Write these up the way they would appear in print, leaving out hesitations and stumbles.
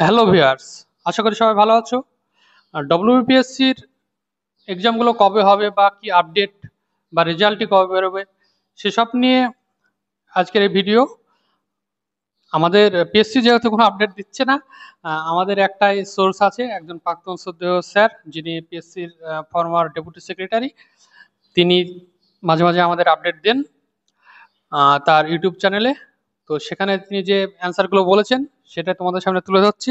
Hello viewers, আশা করি সবাই ভালো আছো। আর ডব্লিউবিপিএসসির এক্সামগুলো কবে হবে বা কি আপডেট বা রেজাল্টই কবে বেরোবে সেসব নিয়ে আজকের এই ভিডিও। আমাদের পিএসসি যেহেতু কোনো আপডেট দিচ্ছে না, আমাদের একটাই সোর্স আছে, একজন প্রাক্তন শ্রদ্ধেয় স্যার যিনি পিএসসির ফরমার ডেপুটি সেক্রেটারি। তিনি মাঝে মাঝে আমাদের আপডেট দেন তার ইউটিউব চ্যানেলে। তো সেখানে তিনি যে অ্যান্সারগুলো বলেছেন সেটা তোমাদের সামনে তুলে ধরছি।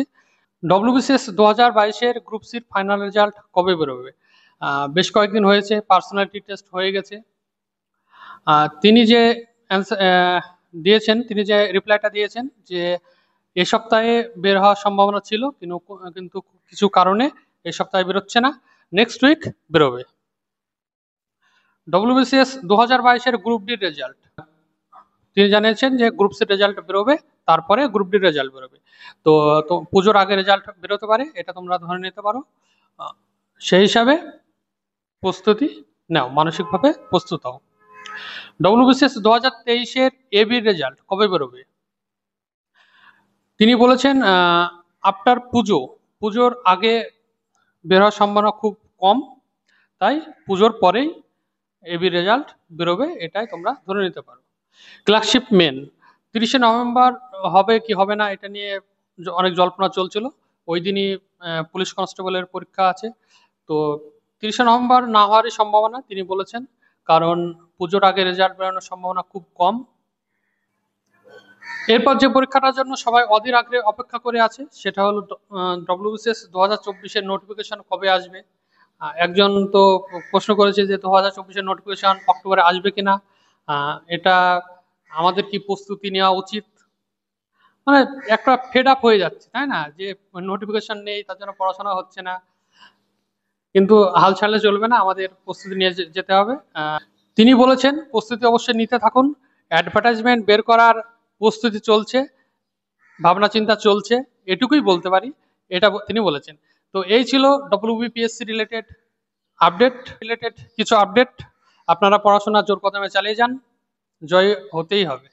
ডব্লিউবিসিএস 2022-এর গ্রুপ সির ফাইনাল রেজাল্ট কবে বেরোবে? বেশ কয়েকদিন হয়েছে, পার্সোনালিটি টেস্ট হয়ে গেছে। তিনি যে দিয়েছেন, তিনি যে রিপ্লাইটা দিয়েছেন যে এ সপ্তাহে বের হওয়ার সম্ভাবনা ছিল, কিন্তু কিছু কারণে এই সপ্তাহে বেরোচ্ছে না, নেক্সট উইক বেরোবে। ডব্লিউবিসিএস 2022-এর গ্রুপ ডি রেজাল্ট তিনি জানিয়েছেন যে গ্রুপ সি রেজাল্ট বেরোবে, তারপরে গ্রুপ ডি রেজাল্ট বেরোবে। তো তো পুজোর আগে রেজাল্ট বেরোতে পারে, এটা তোমরা ধরে নিতে পারো। সেই হিসাবে প্রস্তুতি নাও, মানসিকভাবে প্রস্তুত হও। ডব্লিউবিসিএস 2023-এর এবির রেজাল্ট কবে বেরোবে? তিনি বলেছেন আফটার পুজোর আগে বের হওয়ার সম্ভাবনা খুব কম, তাই পুজোর পরেই এবি রেজাল্ট বেরোবে, এটাই তোমরা ধরে নিতে পারো। ক্লার্কশিপ মেন 30শে নভেম্বর হবে কি হবে না এটা নিয়ে অনেক জল্পনা চলছিল। ওই দিনই পুলিশ কনস্টেবলের পরীক্ষা আছে। তো 30শে নভেম্বর না হওয়ারই সম্ভাবনা তিনি বলেছেন, কারণ পুজোর আগে রেজাল্ট বেরোনোর সম্ভাবনা খুব কম। এরপর যে পরীক্ষাটার জন্য সবাই অধীর আগ্রহে অপেক্ষা করে আছে সেটা হলো ডব্লিউবিসিএস 2024-এর নোটিফিকেশন কবে আসবে। একজন তো প্রশ্ন করেছে যে 2024-এর নোটিফিকেশন অক্টোবরে আসবে কিনা। এটা আমাদের কি প্রস্তুতি নেওয়া উচিত? মানে একটা ফেড আপ হয়ে যাচ্ছে, তাই না, যে নোটিফিকেশন নেই, তার জন্য পড়াশোনা হচ্ছে না। কিন্তু হাল ছাড়লে চলবে না, আমাদের প্রস্তুতি নিয়ে যেতে হবে। তিনি বলেছেন প্রস্তুতি অবশ্যই নিতে থাকুন, অ্যাডভার্টাইজমেন্ট বের করার প্রস্তুতি চলছে, ভাবনা চিন্তা চলছে, এটুকুই বলতে পারি। এটা তিনি বলেছেন। তো এই ছিল ডব্লিউবিপিএসসি রিলেটেড কিছু আপডেট। আপনারা পড়াশোনা জোর কদমে চালিয়ে যান, জয় হতেই হবে।